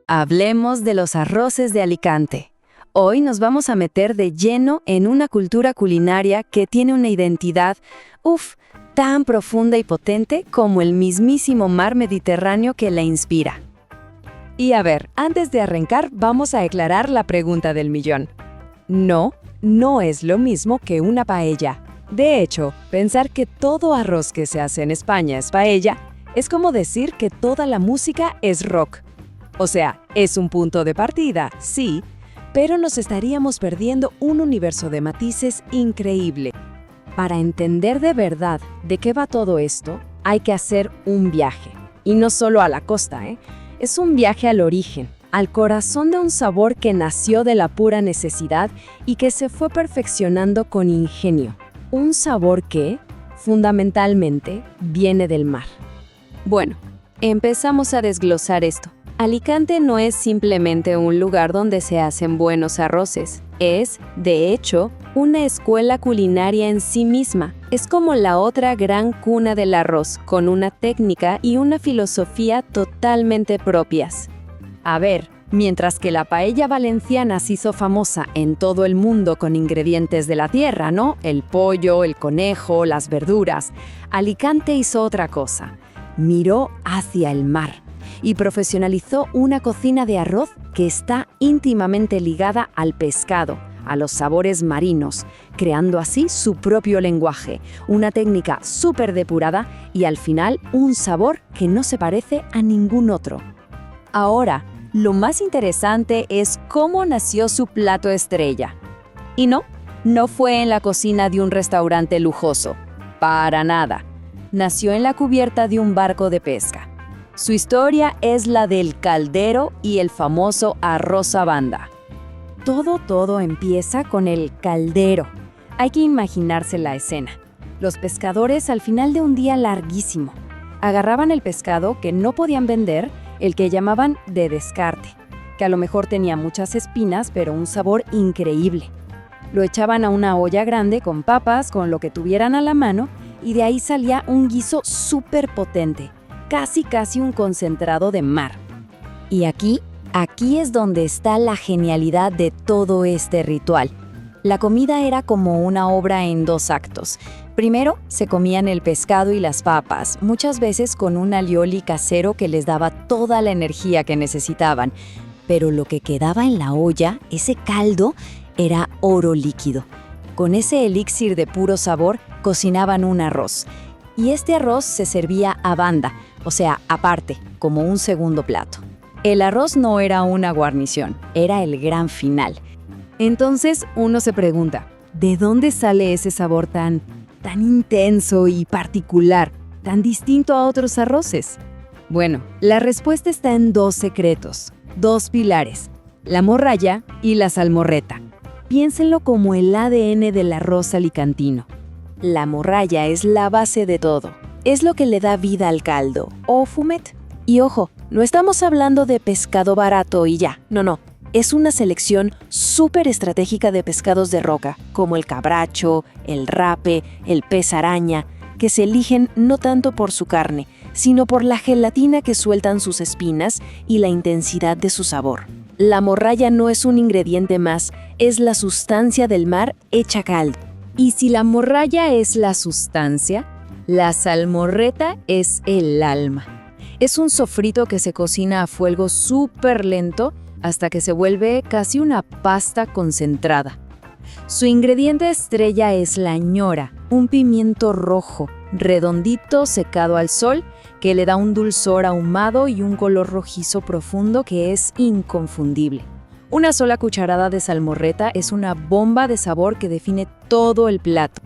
Hablemos de los arroces de Alicante. Hoy nos vamos a meter de lleno en una cultura culinaria que tiene una identidad, tan profunda y potente como el mismísimo mar Mediterráneo que la inspira. Y a ver, antes de arrancar, vamos a aclarar la pregunta del millón. No es lo mismo que una paella. De hecho, pensar que todo arroz que se hace en España es paella es como decir que toda la música es rock. O sea, es un punto de partida, sí, pero nos estaríamos perdiendo un universo de matices increíble. Para entender de verdad de qué va todo esto, hay que hacer un viaje. Y no solo a la costa, Es un viaje al origen, al corazón de un sabor que nació de la pura necesidad y que se fue perfeccionando con ingenio. Un sabor que, fundamentalmente, viene del mar. Bueno, empezamos a desglosar esto. Alicante no es simplemente un lugar donde se hacen buenos arroces. Es, de hecho, una escuela culinaria en sí misma. Es como la otra gran cuna del arroz, con una técnica y una filosofía totalmente propias. A ver, mientras que la paella valenciana se hizo famosa en todo el mundo con ingredientes de la tierra, ¿no? El pollo, el conejo, las verduras. Alicante hizo otra cosa. Miró hacia el mar y profesionalizó una cocina de arroz que está íntimamente ligada al pescado, a los sabores marinos, creando así su propio lenguaje, una técnica súper depurada y al final un sabor que no se parece a ningún otro. Ahora, lo más interesante es cómo nació su plato estrella. Y no fue en la cocina de un restaurante lujoso, para nada. Nació en la cubierta de un barco de pesca. Su historia es la del caldero y el famoso arroz a banda. Todo empieza con el caldero. Hay que imaginarse la escena. Los pescadores, al final de un día larguísimo, agarraban el pescado que no podían vender, el que llamaban de descarte, que a lo mejor tenía muchas espinas, pero un sabor increíble. Lo echaban a una olla grande con papas, con lo que tuvieran a la mano, y de ahí salía un guiso súper potente. Casi un concentrado de mar. Y aquí es donde está la genialidad de todo este ritual. La comida era como una obra en 2 actos. Primero, se comían el pescado y las papas, muchas veces con un alioli casero que les daba toda la energía que necesitaban. Pero lo que quedaba en la olla, ese caldo, era oro líquido. Con ese elixir de puro sabor, cocinaban un arroz. Y este arroz se servía a banda, o sea, aparte, como un segundo plato. El arroz no era una guarnición, era el gran final. Entonces uno se pregunta, ¿de dónde sale ese sabor tan intenso y particular, tan distinto a otros arroces? Bueno, la respuesta está en 2 secretos, 2 pilares, la morralla y la salmorreta. Piénsenlo como el ADN del arroz alicantino. La morralla es la base de todo. Es lo que le da vida al caldo, o fumet. Y ojo, no estamos hablando de pescado barato y ya, no. Es una selección súper estratégica de pescados de roca, como el cabracho, el rape, el pez araña, que se eligen no tanto por su carne, sino por la gelatina que sueltan sus espinas y la intensidad de su sabor. La morralla no es un ingrediente más, es la sustancia del mar hecha caldo. Y si la morralla es la sustancia, la salmorreta es el alma. Es un sofrito que se cocina a fuego súper lento hasta que se vuelve casi una pasta concentrada. Su ingrediente estrella es la ñora, un pimiento rojo, redondito secado al sol, que le da un dulzor ahumado y un color rojizo profundo que es inconfundible. Una sola cucharada de salmorreta es una bomba de sabor que define todo el plato.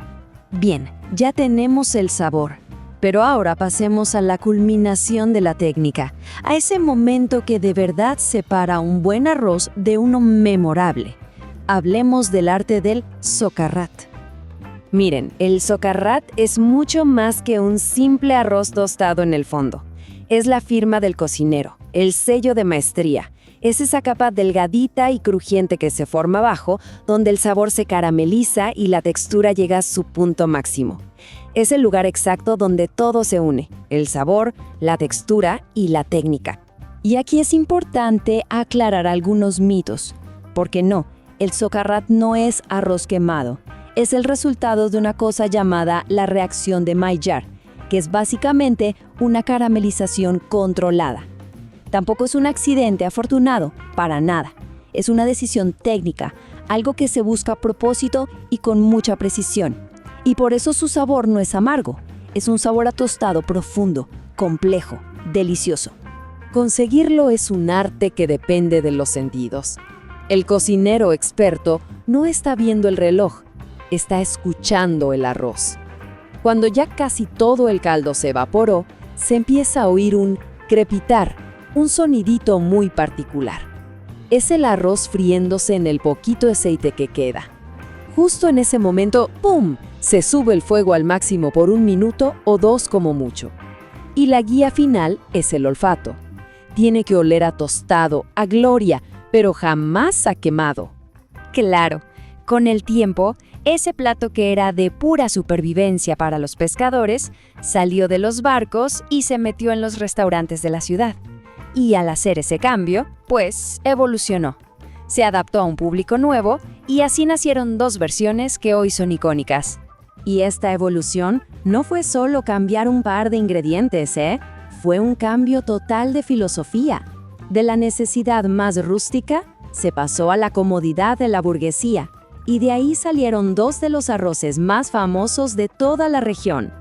Bien, ya tenemos el sabor, pero ahora pasemos a la culminación de la técnica, a ese momento que de verdad separa un buen arroz de uno memorable. Hablemos del arte del socarrat. Miren, el socarrat es mucho más que un simple arroz tostado en el fondo. Es la firma del cocinero, el sello de maestría. Es esa capa delgadita y crujiente que se forma abajo, donde el sabor se carameliza y la textura llega a su punto máximo. Es el lugar exacto donde todo se une, el sabor, la textura y la técnica. Y aquí es importante aclarar algunos mitos, porque no, el socarrat no es arroz quemado, es el resultado de una cosa llamada la reacción de Maillard, que es básicamente una caramelización controlada. Tampoco es un accidente afortunado, para nada. Es una decisión técnica, algo que se busca a propósito y con mucha precisión. Y por eso su sabor no es amargo, es un sabor a tostado profundo, complejo, delicioso. Conseguirlo es un arte que depende de los sentidos. El cocinero experto no está viendo el reloj, está escuchando el arroz. Cuando ya casi todo el caldo se evaporó, se empieza a oír un crepitar, un sonidito muy particular. Es el arroz friéndose en el poquito aceite que queda. Justo en ese momento, ¡pum!, se sube el fuego al máximo por 1 minuto o 2 como mucho. Y la guía final es el olfato. Tiene que oler a tostado, a gloria, pero jamás a quemado. Claro, con el tiempo, ese plato que era de pura supervivencia para los pescadores, salió de los barcos y se metió en los restaurantes de la ciudad. Y al hacer ese cambio, pues evolucionó. Se adaptó a un público nuevo y así nacieron 2 versiones que hoy son icónicas. Y esta evolución no fue solo cambiar un par de ingredientes, fue un cambio total de filosofía. De la necesidad más rústica, se pasó a la comodidad de la burguesía, y de ahí salieron 2 de los arroces más famosos de toda la región.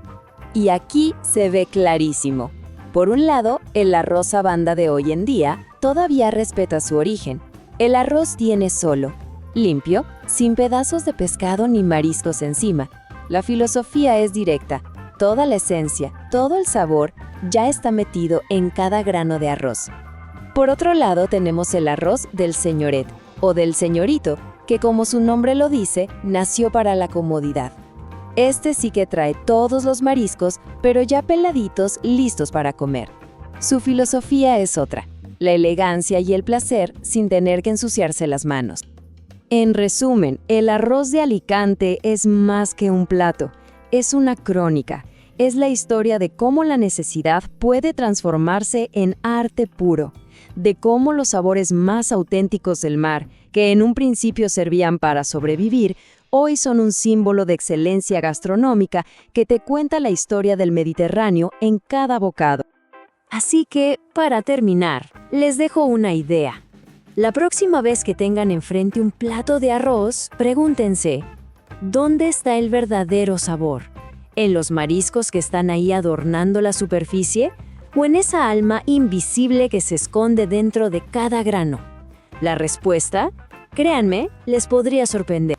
Y aquí se ve clarísimo. Por un lado, el arroz a banda de hoy en día todavía respeta su origen. El arroz tiene solo, limpio, sin pedazos de pescado ni mariscos encima. La filosofía es directa. Toda la esencia, todo el sabor, ya está metido en cada grano de arroz. Por otro lado, tenemos el arroz del señoret, o del señorito, que como su nombre lo dice, nació para la comodidad. Este sí que trae todos los mariscos, pero ya peladitos, listos para comer. Su filosofía es otra, la elegancia y el placer sin tener que ensuciarse las manos. En resumen, el arroz de Alicante es más que un plato, es una crónica, es la historia de cómo la necesidad puede transformarse en arte puro, de cómo los sabores más auténticos del mar, que en un principio servían para sobrevivir, hoy son un símbolo de excelencia gastronómica que te cuenta la historia del Mediterráneo en cada bocado. Así que, para terminar, les dejo una idea. La próxima vez que tengan enfrente un plato de arroz, pregúntense, ¿dónde está el verdadero sabor? ¿En los mariscos que están ahí adornando la superficie? ¿O en esa alma invisible que se esconde dentro de cada grano? La respuesta, créanme, les podría sorprender.